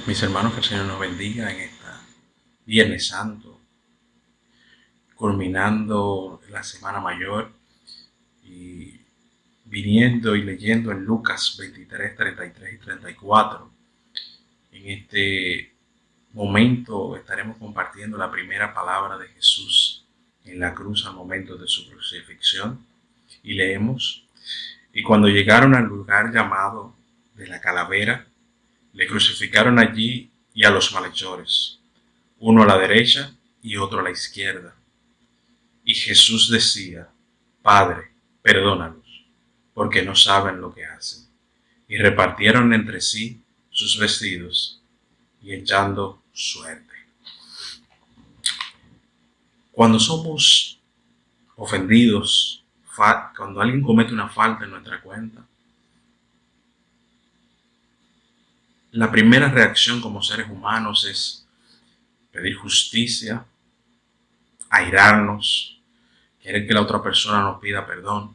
Mis hermanos, que el Señor nos bendiga en esta Viernes Santo, culminando la Semana Mayor y viniendo y leyendo en Lucas 23, 33 y 34. En este momento estaremos compartiendo la primera palabra de Jesús en la cruz al momento de su crucifixión y leemos: y cuando llegaron al lugar llamado de la calavera, le crucificaron allí y a los malhechores, uno a la derecha y otro a la izquierda. Y Jesús decía: Padre, perdónalos, porque no saben lo que hacen. Y repartieron entre sí sus vestidos y echando suerte. Cuando somos ofendidos, cuando alguien comete una falta en nuestra cuenta, la primera reacción como seres humanos es pedir justicia, airarnos, querer que la otra persona nos pida perdón.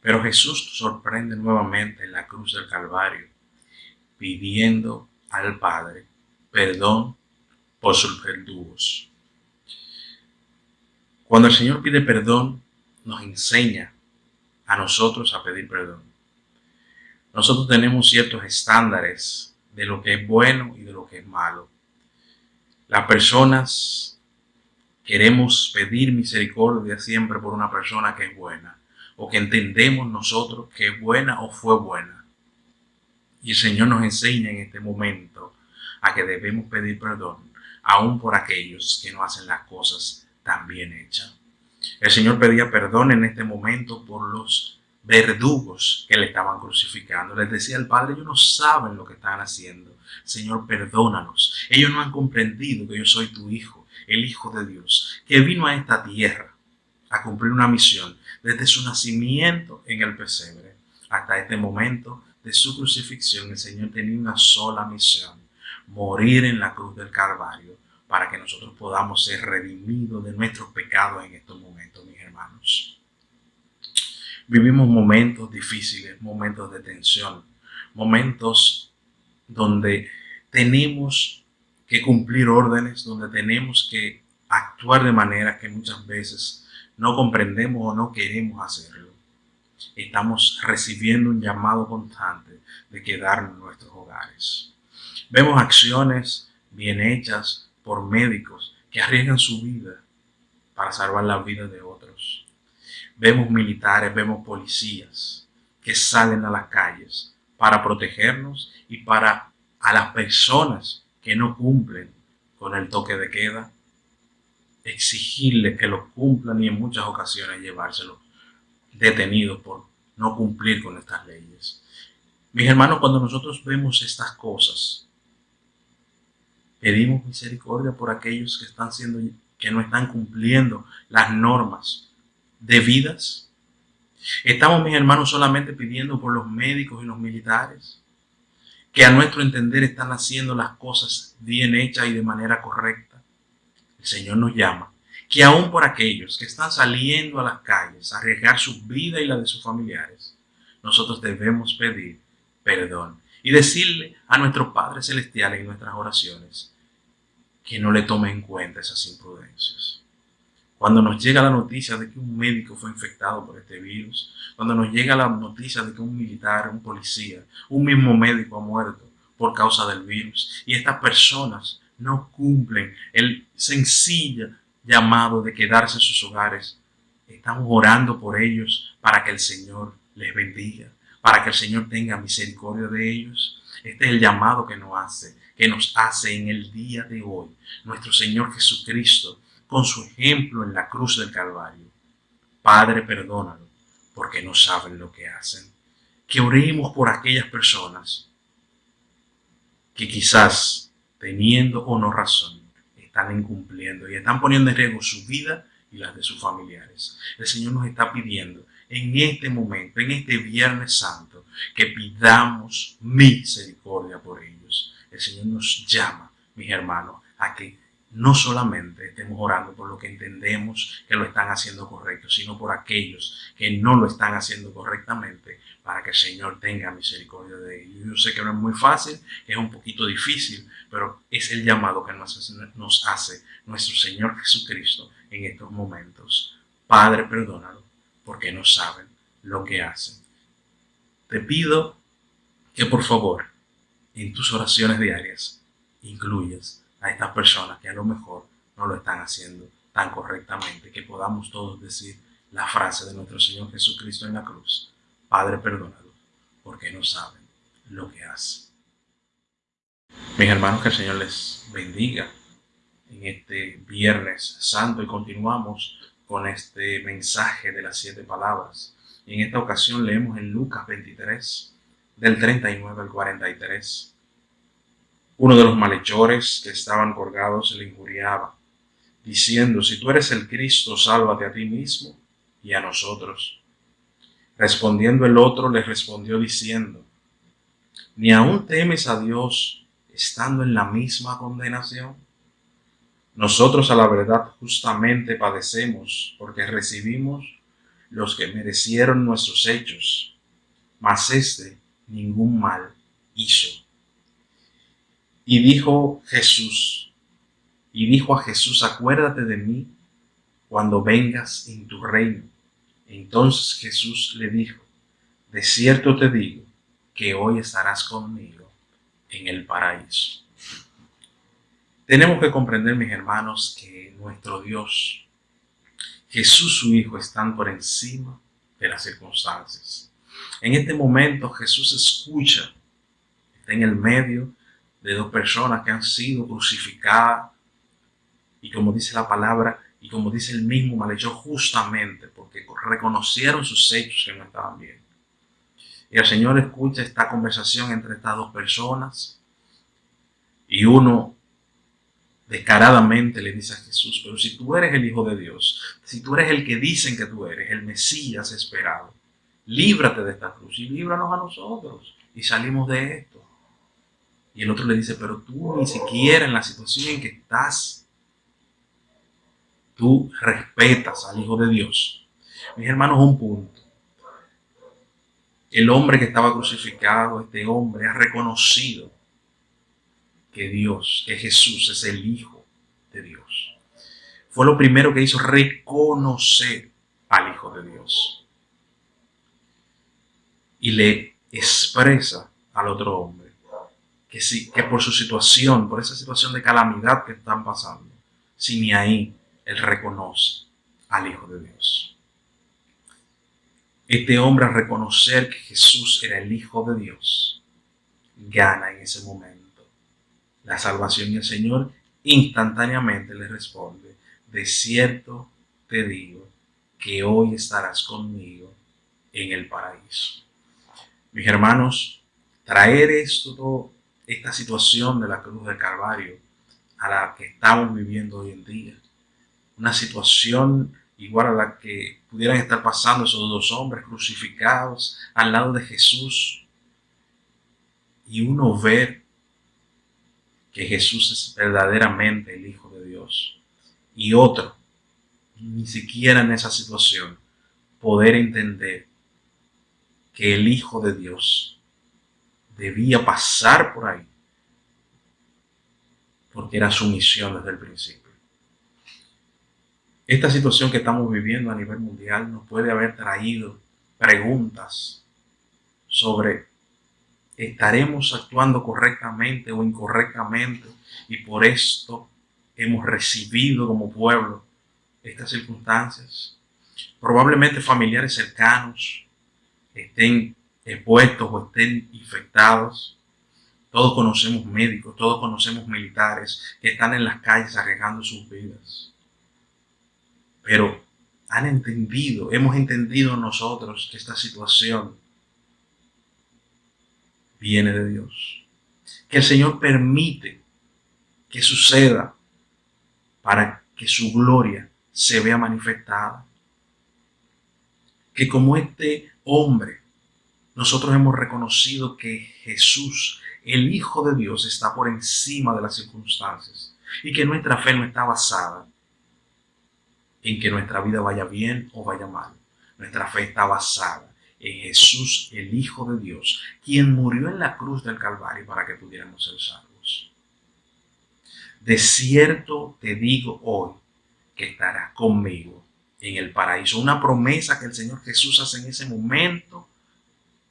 Pero Jesús nos sorprende nuevamente en la cruz del Calvario, pidiendo al Padre perdón por sus verdugos. Cuando el Señor pide perdón, nos enseña a nosotros a pedir perdón. Nosotros tenemos ciertos estándares de lo que es bueno y de lo que es malo. Las personas queremos pedir misericordia siempre por una persona que es buena, o que entendemos nosotros que es buena o fue buena. Y el Señor nos enseña en este momento a que debemos pedir perdón, aún por aquellos que no hacen las cosas tan bien hechas. El Señor pedía perdón en este momento por los verdugos que le estaban crucificando. Les decía al Padre: ellos no saben lo que están haciendo. Señor, perdónalos. Ellos no han comprendido que yo soy tu Hijo, el Hijo de Dios, que vino a esta tierra a cumplir una misión desde su nacimiento en el pesebre hasta este momento de su crucifixión. El Señor tenía una sola misión: morir en la cruz del Calvario, para que nosotros podamos ser redimidos de nuestros pecados en estos momentos, mis hermanos. Vivimos momentos difíciles, momentos de tensión, momentos donde tenemos que cumplir órdenes, donde tenemos que actuar de manera que muchas veces no comprendemos o no queremos hacerlo. Estamos recibiendo un llamado constante de quedarnos en nuestros hogares. Vemos acciones bien hechas por médicos que arriesgan su vida para salvar la vida de otros. Vemos militares, vemos policías que salen a las calles para protegernos y para a las personas que no cumplen con el toque de queda, exigirles que lo cumplan y en muchas ocasiones llevárselos detenidos por no cumplir con estas leyes. Mis hermanos, cuando nosotros vemos estas cosas, pedimos misericordia por aquellos que no están cumpliendo las normas debidas. Estamos, mis hermanos, solamente pidiendo por los médicos y los militares, que a nuestro entender están haciendo las cosas bien hechas y de manera correcta. El Señor nos llama que aún por aquellos que están saliendo a las calles a arriesgar su vida y la de sus familiares, nosotros debemos pedir perdón y decirle a nuestro Padre Celestial en nuestras oraciones que no le tome en cuenta esas imprudencias. Cuando nos llega la noticia de que un médico fue infectado por este virus, cuando nos llega la noticia de que un militar, un policía, un mismo médico ha muerto por causa del virus, y estas personas no cumplen el sencillo llamado de quedarse en sus hogares, estamos orando por ellos para que el Señor les bendiga, para que el Señor tenga misericordia de ellos. Este es el llamado que nos hace en el día de hoy nuestro Señor Jesucristo, con su ejemplo en la cruz del Calvario. Padre, perdónalo, porque no saben lo que hacen. Que oremos por aquellas personas que quizás, teniendo o no razón, están incumpliendo y están poniendo en riesgo su vida y las de sus familiares. El Señor nos está pidiendo en este momento, en este Viernes Santo, que pidamos misericordia por ellos. El Señor nos llama, mis hermanos, a que no solamente estemos orando por lo que entendemos que lo están haciendo correcto, sino por aquellos que no lo están haciendo correctamente, para que el Señor tenga misericordia de ellos. Yo sé que no es muy fácil, que es un poquito difícil, pero es el llamado que nos hace nuestro Señor Jesucristo en estos momentos. Padre, perdónalo, porque no saben lo que hacen. Te pido que por favor en tus oraciones diarias incluyas a estas personas que a lo mejor no lo están haciendo tan correctamente, que podamos todos decir la frase de nuestro Señor Jesucristo en la cruz: Padre, perdónalo, porque no saben lo que hacen. Mis hermanos, que el Señor les bendiga en este Viernes Santo, y continuamos con este mensaje de las 7 palabras. Y en esta ocasión leemos en Lucas 23, del 39 al 43. Uno de los malhechores que estaban colgados le injuriaba, diciendo: si tú eres el Cristo, sálvate a ti mismo y a nosotros. Respondiendo el otro, le respondió diciendo: ¿ni aún temes a Dios estando en la misma condenación? Nosotros a la verdad justamente padecemos, porque recibimos los que merecieron nuestros hechos, mas éste ningún mal hizo. Y dijo a Jesús: acuérdate de mí cuando vengas en tu reino. Entonces Jesús le dijo: de cierto te digo que hoy estarás conmigo en el paraíso. Tenemos que comprender, mis hermanos, que nuestro Dios, Jesús su Hijo, están por encima de las circunstancias. En este momento Jesús escucha, está en el medio de dos personas que han sido crucificadas, y como dice la palabra, y como dice el mismo malhechor, justamente porque reconocieron sus hechos que no estaban bien. Y el Señor escucha esta conversación entre estas dos personas, y uno descaradamente le dice a Jesús: pero si tú eres el Hijo de Dios, si tú eres el que dicen que tú eres, el Mesías esperado, líbrate de esta cruz y líbranos a nosotros y salimos de esto. Y el otro le dice: pero tú ni siquiera en la situación en que estás, tú respetas al Hijo de Dios. Mis hermanos, un punto. El hombre que estaba crucificado, este hombre ha reconocido que Dios, que Jesús es el Hijo de Dios. Fue lo primero que hizo, reconocer al Hijo de Dios. Y le expresa al otro hombre que sí, que por su situación, por esa situación de calamidad que están pasando, si ni ahí él reconoce al Hijo de Dios. Este hombre, al reconocer que Jesús era el Hijo de Dios, gana en ese momento la salvación, y el Señor instantáneamente le responde: de cierto te digo que hoy estarás conmigo en el paraíso. Mis hermanos, traer esta situación de la cruz del Calvario a la que estamos viviendo hoy en día, una situación igual a la que pudieran estar pasando esos dos hombres crucificados al lado de Jesús, y uno ver que Jesús es verdaderamente el Hijo de Dios, y otro, ni siquiera en esa situación, poder entender que el Hijo de Dios debía pasar por ahí, porque era su misión desde el principio. Esta situación que estamos viviendo a nivel mundial nos puede haber traído preguntas sobre: ¿estaremos actuando correctamente o incorrectamente? Y por esto hemos recibido como pueblo estas circunstancias. Probablemente familiares cercanos estén expuestos o estén infectados. Todos conocemos médicos, todos conocemos militares que están en las calles arriesgando sus vidas. Pero hemos entendido nosotros que esta situación viene de Dios, que el Señor permite que suceda para que su gloria se vea manifestada. Que como este hombre, nosotros hemos reconocido que Jesús, el Hijo de Dios, está por encima de las circunstancias. y que nuestra fe no está basada en que nuestra vida vaya bien o vaya mal. Nuestra fe está basada en Jesús, el Hijo de Dios, quien murió en la cruz del Calvario para que pudiéramos ser salvos. De cierto te digo hoy que estarás conmigo en el paraíso. Una promesa que el Señor Jesús hace en ese momento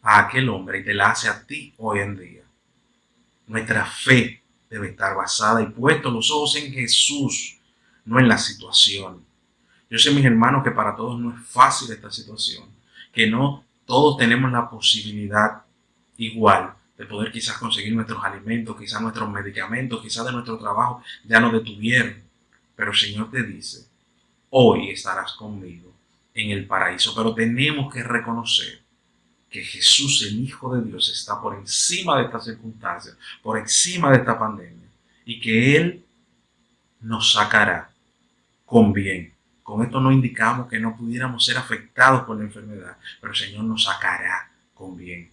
a aquel hombre y te la hace a ti hoy en día. Nuestra fe debe estar basada y puestos los ojos en Jesús, no en la situación. Yo sé, mis hermanos, que para todos no es fácil esta situación, que no todos tenemos la posibilidad igual de poder quizás conseguir nuestros alimentos, quizás nuestros medicamentos, quizás de nuestro trabajo ya nos detuvieron. Pero el Señor te dice, hoy estarás conmigo en el paraíso. Pero tenemos que reconocer que Jesús, el Hijo de Dios, está por encima de estas circunstancias, por encima de esta pandemia, y que Él nos sacará con bien. Con esto no indicamos que no pudiéramos ser afectados por la enfermedad, pero el Señor nos sacará con bien.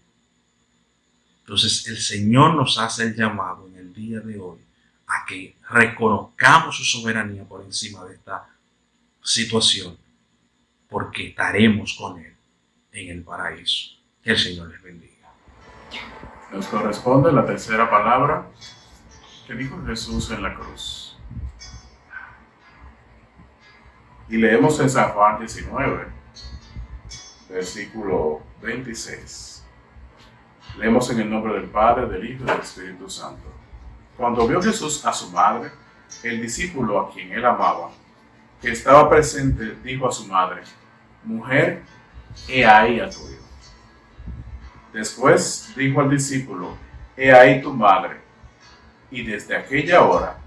Entonces el Señor nos hace el llamado en el día de hoy a que reconozcamos su soberanía por encima de esta situación, porque estaremos con Él en el paraíso. Que el Señor les bendiga. Nos corresponde la tercera palabra que dijo Jesús en la cruz. Y leemos en San Juan 19, versículo 26. Leemos en el nombre del Padre, del Hijo y del Espíritu Santo. Cuando vio Jesús a su madre, el discípulo a quien él amaba, que estaba presente, dijo a su madre: Mujer, he ahí a tu hijo. Después dijo al discípulo: He ahí tu madre. Y desde aquella hora,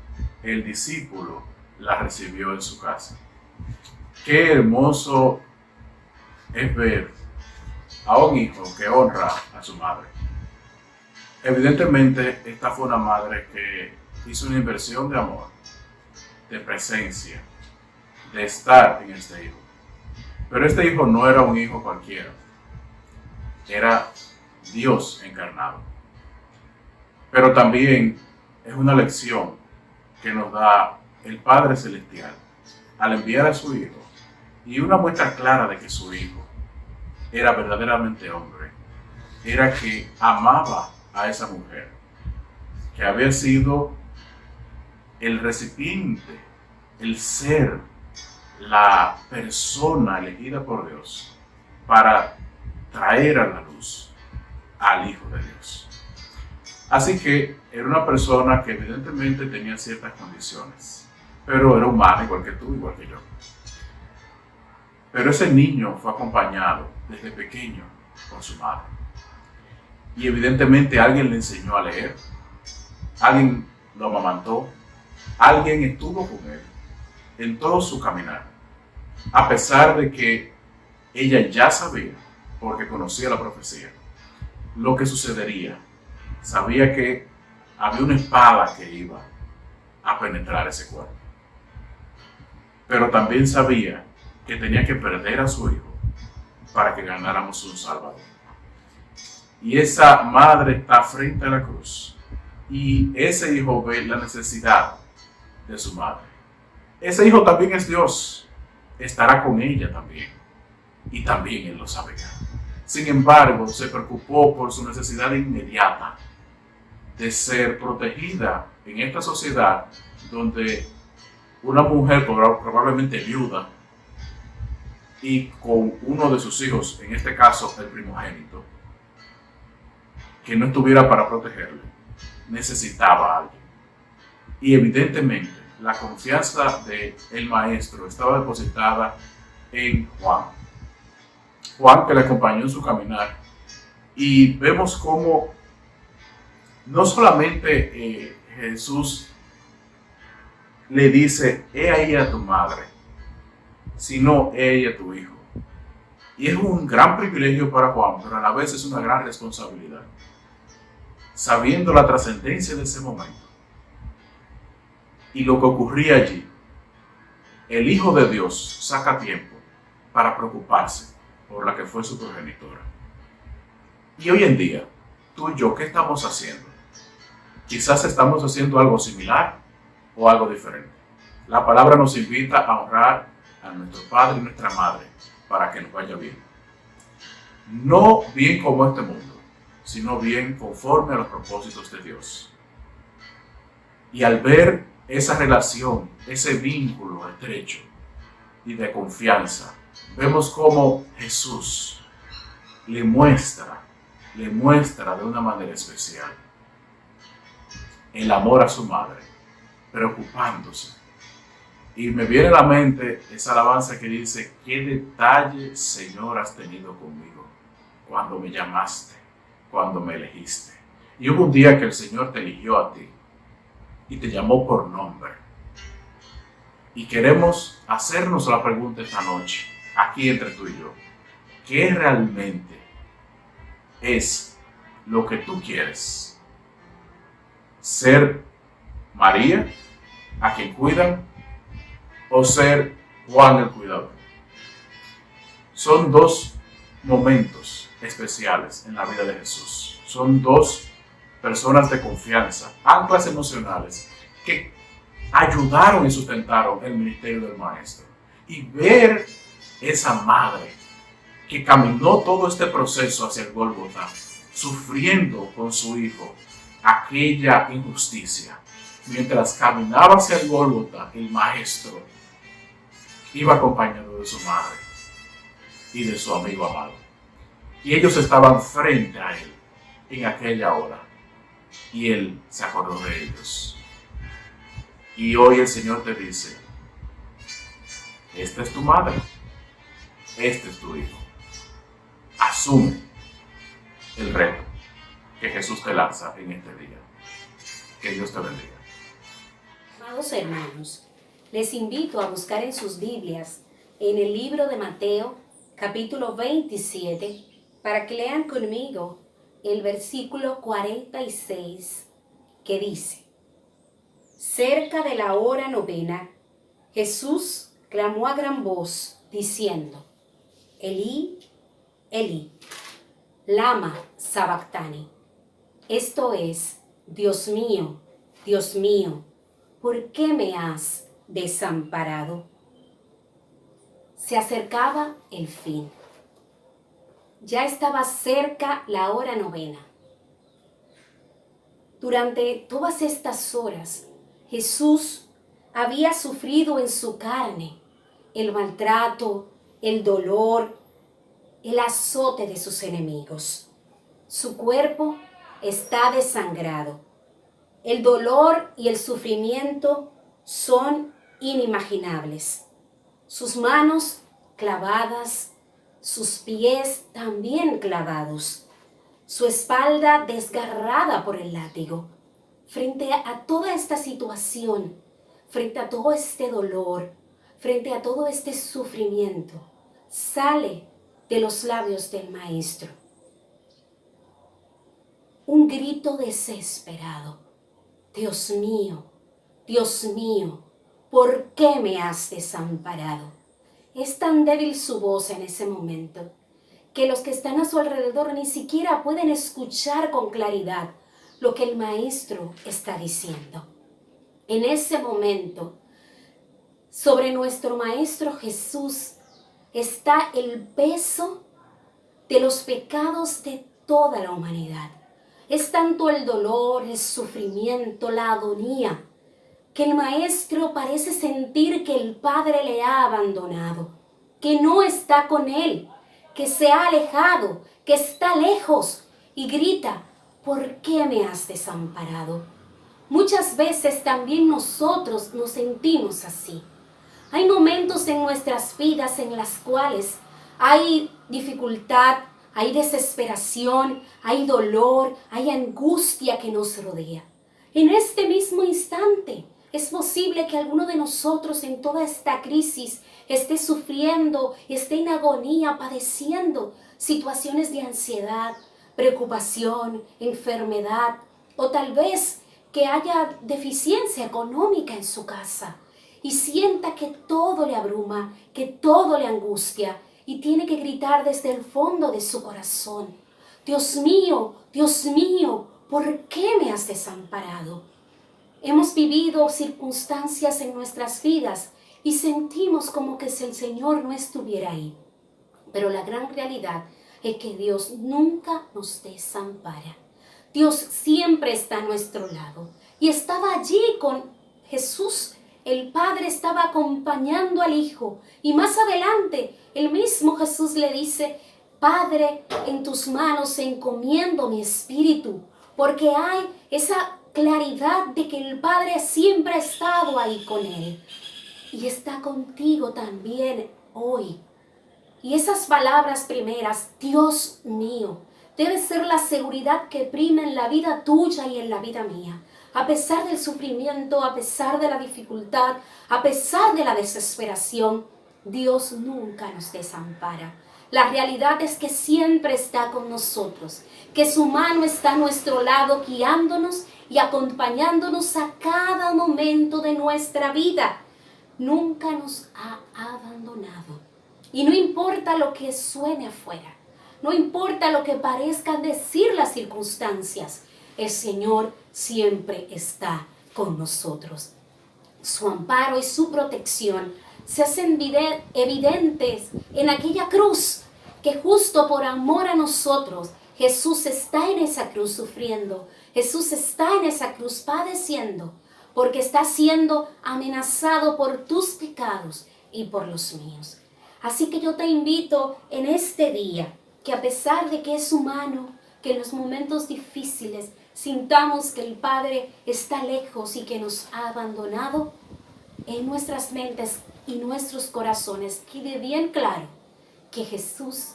el discípulo la recibió en su casa. Qué hermoso es ver a un hijo que honra a su madre. Evidentemente, esta fue una madre que hizo una inversión de amor, de presencia, de estar en este hijo. Pero este hijo no era un hijo cualquiera, era Dios encarnado. Pero también es una lección que nos da el Padre Celestial al enviar a su hijo, y una muestra clara de que su hijo era verdaderamente hombre, era que amaba a esa mujer, que había sido el recipiente, el ser, la persona elegida por Dios para traer a la luz al Hijo de Dios. Así que era una persona que evidentemente tenía ciertas condiciones, pero era humana igual que tú, igual que yo. Pero ese niño fue acompañado desde pequeño por su madre. Y evidentemente alguien le enseñó a leer, alguien lo amamantó, alguien estuvo con él en todo su caminar. A pesar de que ella ya sabía, porque conocía la profecía, lo que sucedería. Sabía que había una espada que iba a penetrar ese cuerpo. Pero también sabía que tenía que perder a su hijo para que ganáramos un Salvador. Y esa madre está frente a la cruz y ese hijo ve la necesidad de su madre. Ese hijo también es Dios, estará con ella también, y también él lo sabía. Sin embargo, se preocupó por su necesidad inmediata de ser protegida en esta sociedad donde una mujer probablemente viuda y con uno de sus hijos, en este caso el primogénito, que no estuviera para protegerle, necesitaba a alguien. Y evidentemente la confianza del maestro estaba depositada en Juan. Juan, que le acompañó en su caminar, y vemos cómo no solamente Jesús le dice: he ahí a tu madre, sino he ahí a tu hijo. Y es un gran privilegio para Juan, pero a la vez es una gran responsabilidad. Sabiendo la trascendencia de ese momento y lo que ocurría allí, el Hijo de Dios saca tiempo para preocuparse por la que fue su progenitora. Y hoy en día, tú y yo, ¿qué estamos haciendo? Quizás estamos haciendo algo similar o algo diferente. La palabra nos invita a honrar a nuestro padre y nuestra madre para que nos vaya bien. No bien como este mundo, sino bien conforme a los propósitos de Dios. Y al ver esa relación, ese vínculo estrecho y de confianza, vemos cómo Jesús le muestra de una manera especial el amor a su madre, preocupándose. Y me viene a la mente esa alabanza que dice: qué detalle, Señor, has tenido conmigo cuando me llamaste, cuando me elegiste. Y hubo un día que el Señor te eligió a ti y te llamó por nombre. Y queremos hacernos la pregunta esta noche, aquí entre tú y yo: ¿qué realmente es lo que tú quieres? ¿Ser María, a quien cuidan, o ser Juan el cuidador? Son dos momentos especiales en la vida de Jesús. Son dos personas de confianza, anclas emocionales, que ayudaron y sustentaron el ministerio del Maestro. Y ver esa madre que caminó todo este proceso hacia el Gólgota, sufriendo con su hijo aquella injusticia. Mientras caminaba hacia el Gólgota, el Maestro iba acompañado de su madre y de su amigo amado. Y ellos estaban frente a él en aquella hora. Y él se acordó de ellos. Y hoy el Señor te dice: esta es tu madre, este es tu hijo. Asume el reto que Jesús te lanza en este día. Que Dios te bendiga. Amados hermanos, les invito a buscar en sus Biblias, en el libro de Mateo, capítulo 27, para que lean conmigo el versículo 46, que dice: cerca de la hora novena, Jesús clamó a gran voz, diciendo: Elí, Elí, lama sabactani. Esto es: Dios mío, ¿por qué me has desamparado? Se acercaba el fin. Ya estaba cerca la hora novena. Durante todas estas horas, Jesús había sufrido en su carne el maltrato, el dolor, el azote de sus enemigos. Su cuerpo está desangrado. El dolor y el sufrimiento son inimaginables. Sus manos clavadas, sus pies también clavados, su espalda desgarrada por el látigo. Frente a toda esta situación, frente a todo este dolor, frente a todo este sufrimiento, sale de los labios del Maestro un grito desesperado: Dios mío, ¿por qué me has desamparado? Es tan débil su voz en ese momento que los que están a su alrededor ni siquiera pueden escuchar con claridad lo que el Maestro está diciendo. En ese momento, sobre nuestro Maestro Jesús está el peso de los pecados de toda la humanidad. Es tanto el dolor, el sufrimiento, la agonía, que el Maestro parece sentir que el Padre le ha abandonado, que no está con él, que se ha alejado, que está lejos, y grita: ¿por qué me has desamparado? Muchas veces también nosotros nos sentimos así. Hay momentos en nuestras vidas en las cuales hay dificultad, hay desesperación, hay dolor, hay angustia que nos rodea. En este mismo instante, es posible que alguno de nosotros en toda esta crisis esté sufriendo, esté en agonía, padeciendo situaciones de ansiedad, preocupación, enfermedad, o tal vez que haya deficiencia económica en su casa y sienta que todo le abruma, que todo le angustia, y tiene que gritar desde el fondo de su corazón: Dios mío, ¿por qué me has desamparado? Hemos vivido circunstancias en nuestras vidas y sentimos como que si el Señor no estuviera ahí. Pero la gran realidad es que Dios nunca nos desampara. Dios siempre está a nuestro lado. Y estaba allí con Jesús. El Padre estaba acompañando al Hijo. Y más adelante, el mismo Jesús le dice: Padre, en tus manos encomiendo mi espíritu. Porque hay esa claridad de que el Padre siempre ha estado ahí con él. Y está contigo también hoy. Y esas palabras primeras, Dios mío, debe ser la seguridad que prima en la vida tuya y en la vida mía. A pesar del sufrimiento, a pesar de la dificultad, a pesar de la desesperación, Dios nunca nos desampara. La realidad es que siempre está con nosotros, que su mano está a nuestro lado guiándonos y acompañándonos a cada momento de nuestra vida. Nunca nos ha abandonado. Y no importa lo que suene afuera, no importa lo que parezcan decir las circunstancias, el Señor siempre está con nosotros. Su amparo y su protección se hacen evidentes en aquella cruz, que justo por amor a nosotros, Jesús está en esa cruz sufriendo, Jesús está en esa cruz padeciendo, porque está siendo amenazado por tus pecados y por los míos. Así que yo te invito en este día, que a pesar de que es humano, que en los momentos difíciles sintamos que el Padre está lejos y que nos ha abandonado, en nuestras mentes y nuestros corazones quede bien claro que Jesús,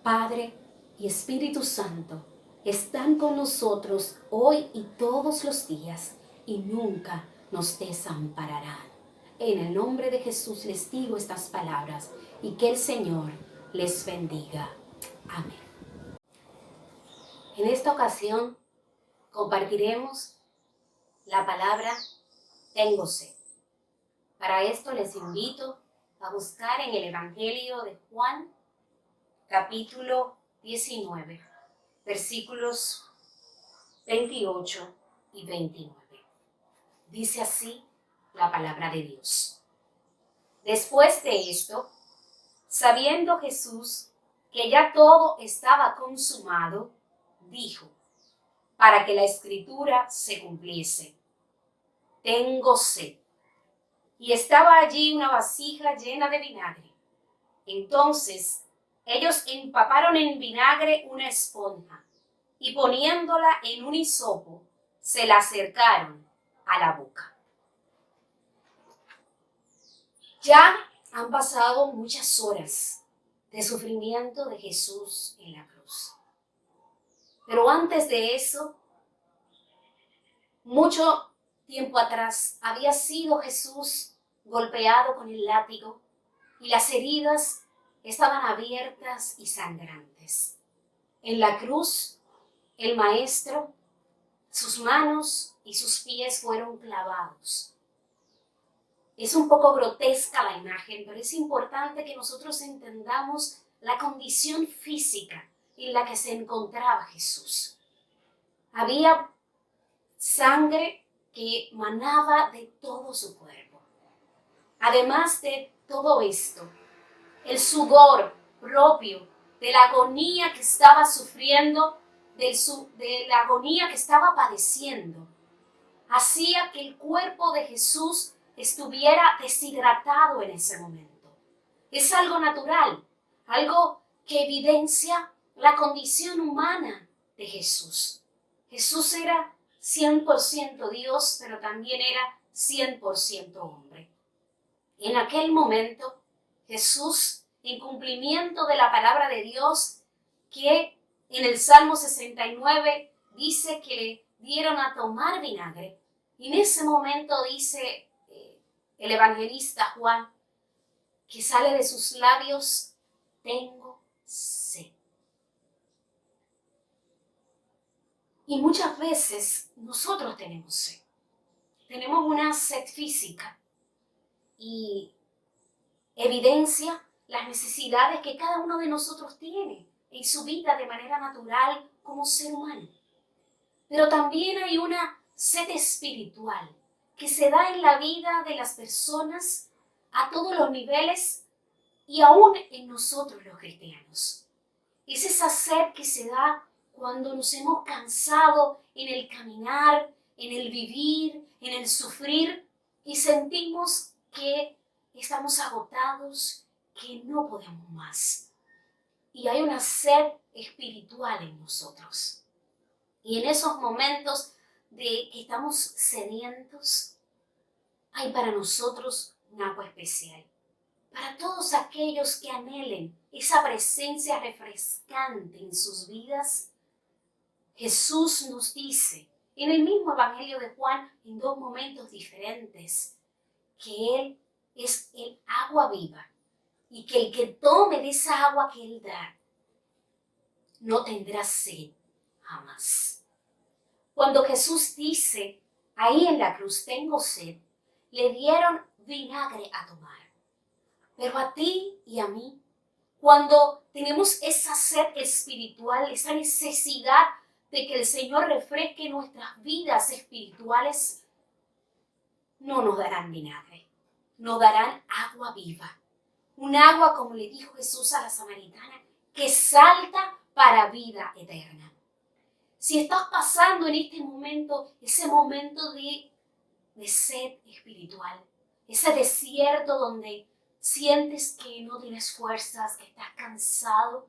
Padre y Espíritu Santo están con nosotros hoy y todos los días y nunca nos desampararán. En el nombre de Jesús les digo estas palabras y que el Señor les bendiga. Amén. En esta ocasión compartiremos la palabra tengo sed. Para esto les invito a buscar en el Evangelio de Juan, capítulo 19, versículos 28 y 29. Dice así la palabra de Dios. Después de esto, sabiendo Jesús que ya todo estaba consumado, dijo, para que la escritura se cumpliese: tengo sed. Y estaba allí una vasija llena de vinagre. Entonces ellos empaparon en vinagre una esponja y poniéndola en un hisopo, se la acercaron a la boca. Ya han pasado muchas horas de sufrimiento de Jesús en la cruz. Pero antes de eso, mucho tiempo atrás, había sido Jesús golpeado con el látigo y las heridas estaban abiertas y sangrantes. En la cruz, el Maestro, sus manos y sus pies fueron clavados. Es un poco grotesca la imagen, pero es importante que nosotros entendamos la condición física en la que se encontraba Jesús. Había sangre que manaba de todo su cuerpo. Además de todo esto, el sudor propio de la agonía que estaba sufriendo, de la agonía que estaba padeciendo, hacía que el cuerpo de Jesús estuviera deshidratado en ese momento. Es algo natural, algo que evidencia la condición humana de Jesús. Jesús era 100% Dios, pero también era 100% hombre. En aquel momento, Jesús, en cumplimiento de la palabra de Dios, que en el Salmo 69 dice que le dieron a tomar vinagre, y en ese momento dice el evangelista Juan, que sale de sus labios, tengo sed. Y muchas veces nosotros tenemos sed. Tenemos una sed física y evidencia las necesidades que cada uno de nosotros tiene en su vida de manera natural como ser humano. Pero también hay una sed espiritual que se da en la vida de las personas a todos los niveles y aún en nosotros los cristianos. Es esa sed que se da cuando nos hemos cansado en el caminar, en el vivir, en el sufrir y sentimos que estamos agotados, que no podemos más. Y hay una sed espiritual en nosotros. Y en esos momentos de que estamos sedientos, hay para nosotros un agua especial. Para todos aquellos que anhelen esa presencia refrescante en sus vidas, Jesús nos dice en el mismo Evangelio de Juan, en dos momentos diferentes, que Él es el agua viva y que el que tome de esa agua que Él da no tendrá sed jamás. Cuando Jesús dice, ahí en la cruz tengo sed, le dieron vinagre a tomar. Pero a ti y a mí, cuando tenemos esa sed espiritual, esa necesidad de que el Señor refresque nuestras vidas espirituales, no nos darán vinagre, nos darán agua viva. Un agua, como le dijo Jesús a la samaritana, que salta para vida eterna. Si estás pasando en este momento, ese momento de sed espiritual, ese desierto donde sientes que no tienes fuerzas, que estás cansado,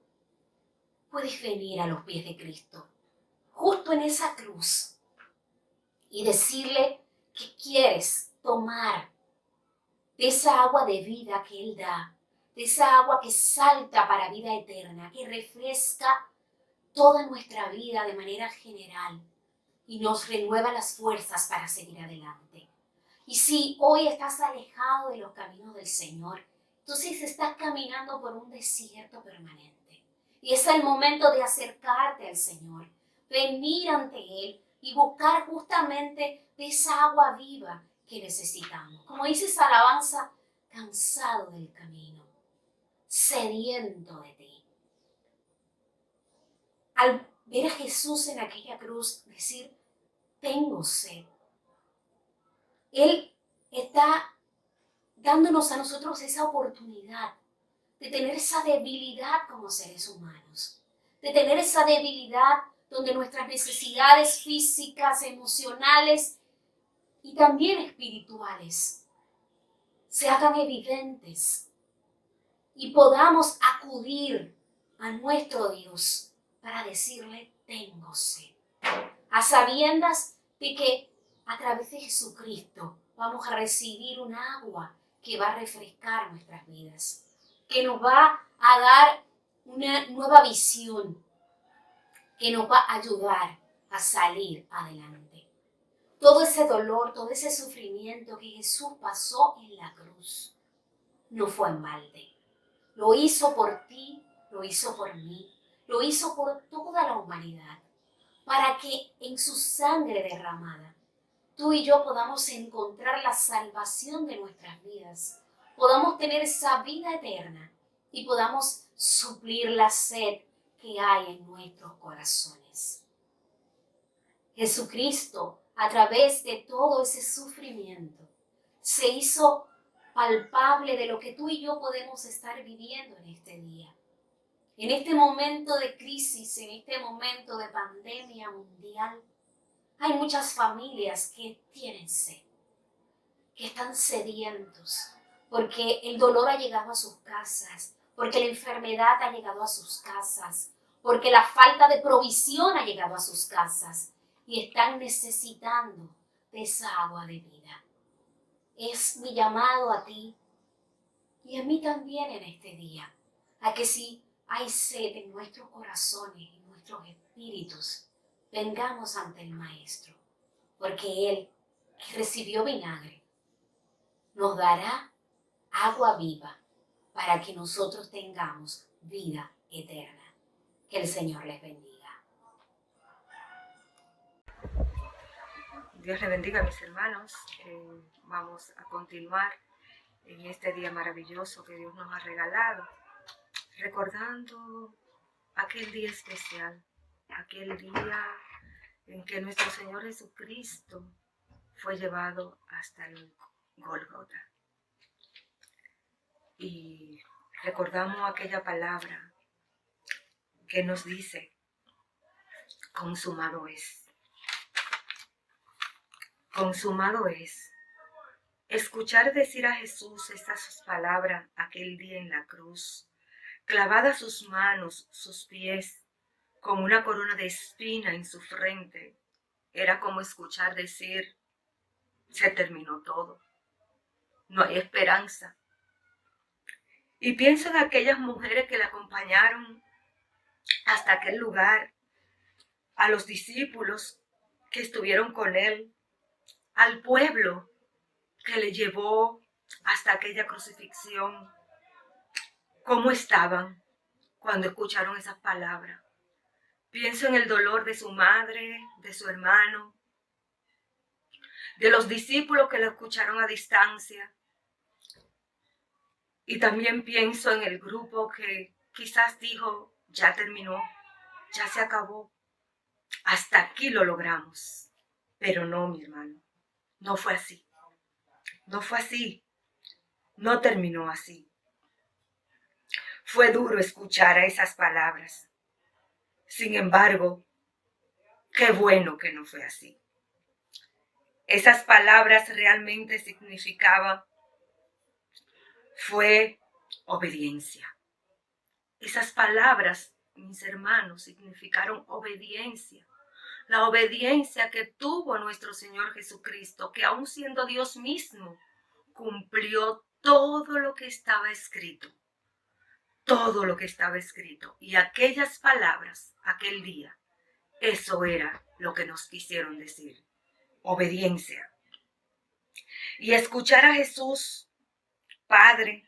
puedes venir a los pies de Cristo, justo en esa cruz, y decirle que quieres tomar de esa agua de vida que Él da, de esa agua que salta para vida eterna, que refresca toda nuestra vida de manera general y nos renueva las fuerzas para seguir adelante. Y si hoy estás alejado de los caminos del Señor, entonces estás caminando por un desierto permanente. Y es el momento de acercarte al Señor, venir ante Él y buscar justamente de esa agua viva que necesitamos. Como dice esa alabanza, cansado del camino, sediento de ti. Al ver a Jesús en aquella cruz, decir, tengo sed. Él está dándonos a nosotros esa oportunidad de tener esa debilidad como seres humanos, de tener esa debilidad donde nuestras necesidades físicas, emocionales y también espirituales se hagan evidentes y podamos acudir a nuestro Dios para decirle, tengo sed, a sabiendas de que a través de Jesucristo vamos a recibir un agua que va a refrescar nuestras vidas, que nos va a dar una nueva visión, que nos va a ayudar a salir adelante. Todo ese dolor, todo ese sufrimiento que Jesús pasó en la cruz no fue en balde. Lo hizo por ti, lo hizo por mí, lo hizo por toda la humanidad, para que en su sangre derramada tú y yo podamos encontrar la salvación de nuestras vidas, podamos tener esa vida eterna y podamos suplir la sed que hay en nuestros corazones. Jesucristo, a través de todo ese sufrimiento, se hizo palpable de lo que tú y yo podemos estar viviendo en este día. En este momento de crisis, en este momento de pandemia mundial, hay muchas familias que tienen sed, que están sedientos, porque el dolor ha llegado a sus casas, porque la enfermedad ha llegado a sus casas, porque la falta de provisión ha llegado a sus casas y están necesitando de esa agua de vida. Es mi llamado a ti y a mí también en este día, a que si hay sed en nuestros corazones, en nuestros espíritus, vengamos ante el Maestro, porque Él, que recibió vinagre, nos dará agua viva para que nosotros tengamos vida eterna. Que el Señor les bendiga. Dios les bendiga, mis hermanos. Vamos a continuar en este día maravilloso que Dios nos ha regalado, recordando aquel día especial, aquel día en que nuestro Señor Jesucristo fue llevado hasta el Gólgota. Y recordamos aquella palabra que nos dice, consumado es. Consumado es. Escuchar decir a Jesús estas palabras aquel día en la cruz, clavadas sus manos, sus pies, con una corona de espina en su frente, era como escuchar decir, se terminó todo, no hay esperanza. Y pienso en aquellas mujeres que le acompañaron hasta aquel lugar, a los discípulos que estuvieron con él, al pueblo que le llevó hasta aquella crucifixión. ¿Cómo estaban cuando escucharon esas palabras? Pienso en el dolor de su madre, de su hermano, de los discípulos que lo escucharon a distancia. Y también pienso en el grupo que quizás dijo, ya terminó, ya se acabó, hasta aquí lo logramos. Pero no, mi hermano, no fue así. No fue así. No terminó así. Fue duro escuchar a esas palabras. Sin embargo, qué bueno que no fue así. Esas palabras realmente significaban, fue obediencia. Esas palabras, mis hermanos, significaron obediencia. La obediencia que tuvo nuestro Señor Jesucristo, que aun siendo Dios mismo, cumplió todo lo que estaba escrito. Todo lo que estaba escrito. Y aquellas palabras, aquel día, eso era lo que nos quisieron decir. Obediencia. Y escuchar a Jesús, Padre,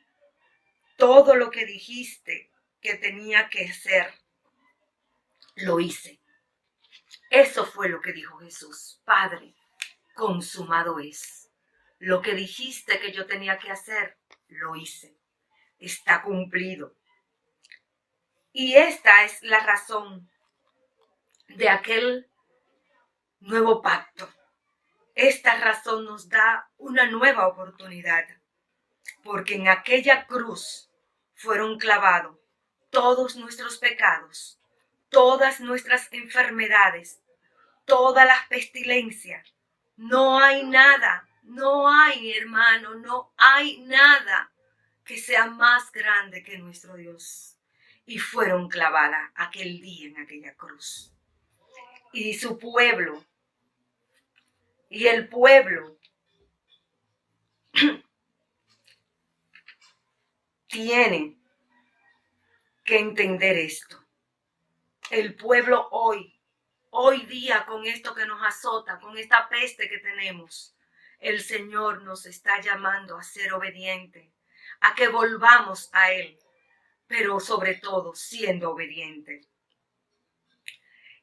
todo lo que dijiste que tenía que hacer, lo hice. Eso fue lo que dijo Jesús. Padre, consumado es. Lo que dijiste que yo tenía que hacer, lo hice. Está cumplido. Y esta es la razón de aquel nuevo pacto. Esta razón nos da una nueva oportunidad, porque en aquella cruz fueron clavados todos nuestros pecados, todas nuestras enfermedades, todas las pestilencias. No hay nada, no hay, hermano, no hay nada que sea más grande que nuestro Dios. Y fueron clavadas aquel día en aquella cruz. Y su pueblo, y el pueblo tiene que entender esto. El pueblo hoy día, con esto que nos azota, con esta peste que tenemos, el Señor nos está llamando a ser obedientes, a que volvamos a Él, pero sobre todo siendo obedientes.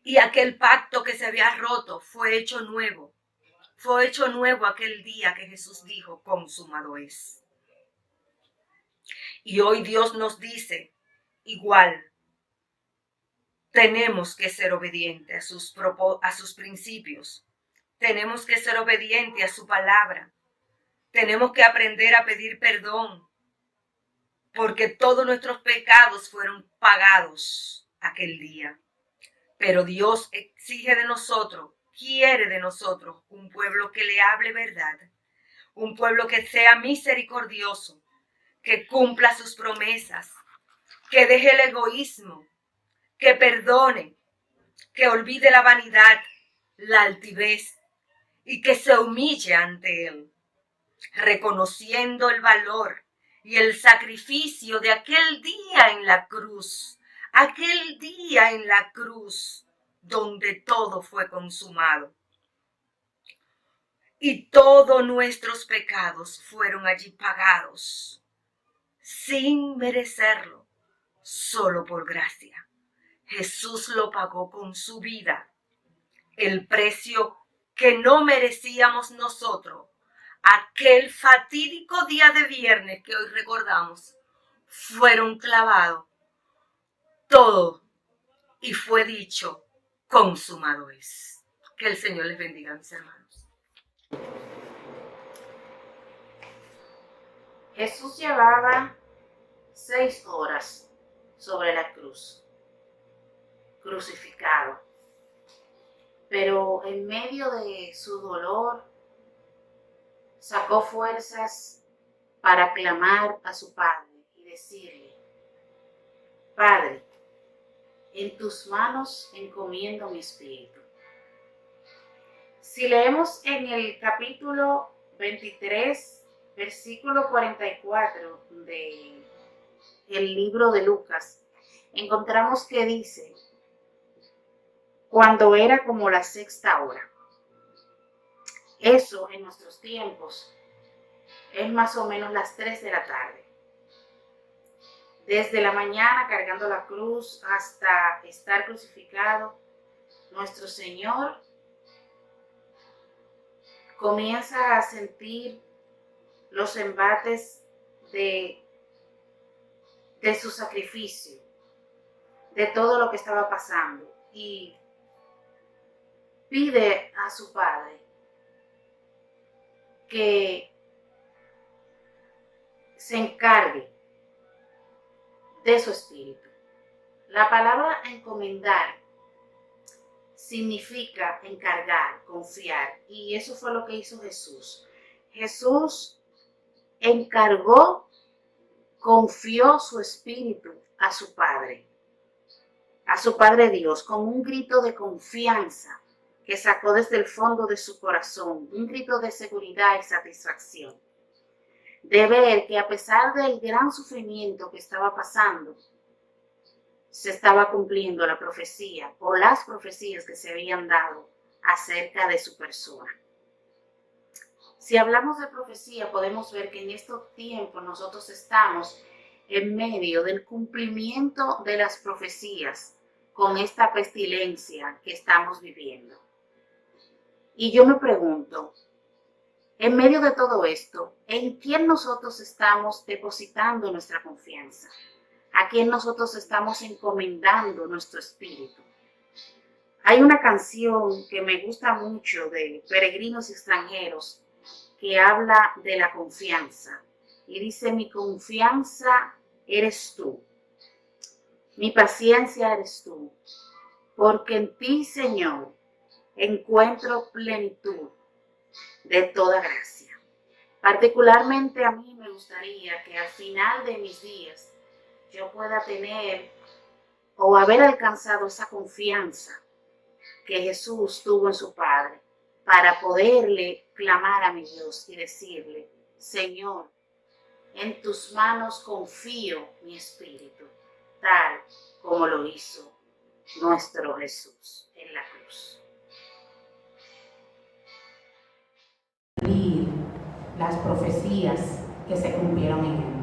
Y aquel pacto que se había roto fue hecho nuevo. Fue hecho nuevo aquel día que Jesús dijo, consumado es. Y hoy Dios nos dice, igual, tenemos que ser obedientes a sus principios. Tenemos que ser obedientes a su palabra. Tenemos que aprender a pedir perdón, porque todos nuestros pecados fueron pagados aquel día. Pero Dios exige de nosotros, quiere de nosotros un pueblo que le hable verdad, un pueblo que sea misericordioso, que cumpla sus promesas, que deje el egoísmo, que perdone, que olvide la vanidad, la altivez y que se humille ante Él, reconociendo el valor y el sacrificio de aquel día en la cruz, donde todo fue consumado. Y todos nuestros pecados fueron allí pagados, sin merecerlo, solo por gracia. Jesús lo pagó con su vida, el precio que no merecíamos nosotros. Aquel fatídico día de viernes que hoy recordamos, fueron clavados todo y fue dicho, consumado es. Que el Señor les bendiga, mis hermanos. Jesús llevaba 6 horas sobre la cruz, crucificado, pero en medio de su dolor sacó fuerzas para clamar a su Padre y decirle: Padre, en tus manos encomiendo mi espíritu. Si leemos en el capítulo 23, versículo 44 del libro de Lucas, encontramos que dice: cuando era como la 6ª hora. Eso en nuestros tiempos es más o menos las 3 de la tarde. Desde la mañana cargando la cruz hasta estar crucificado, nuestro Señor comienza a sentir los embates de su sacrificio, de todo lo que estaba pasando, y pide a su Padre que se encargue de su espíritu. La palabra encomendar significa encargar, confiar, y eso fue lo que hizo Jesús. Jesús encargó, confió su espíritu a su Padre Dios, con un grito de confianza que sacó desde el fondo de su corazón, un grito de seguridad y satisfacción, de ver que a pesar del gran sufrimiento que estaba pasando, se estaba cumpliendo la profecía o las profecías que se habían dado acerca de su persona. Si hablamos de profecía, podemos ver que en estos tiempos nosotros estamos en medio del cumplimiento de las profecías con esta pestilencia que estamos viviendo. Y yo me pregunto, en medio de todo esto, ¿en quién nosotros estamos depositando nuestra confianza? ¿A quién nosotros estamos encomendando nuestro espíritu? Hay una canción que me gusta mucho de Peregrinos Extranjeros que habla de la confianza y dice: mi confianza eres tú, mi paciencia eres tú, porque en ti, Señor, encuentro plenitud de toda gracia. Particularmente a mí me gustaría que al final de mis días yo pueda tener o haber alcanzado esa confianza que Jesús tuvo en su Padre, para poderle clamar a mi Dios y decirle: Señor, en tus manos confío mi espíritu, tal como lo hizo nuestro Jesús en la cruz. Las profecías que se cumplieron en él.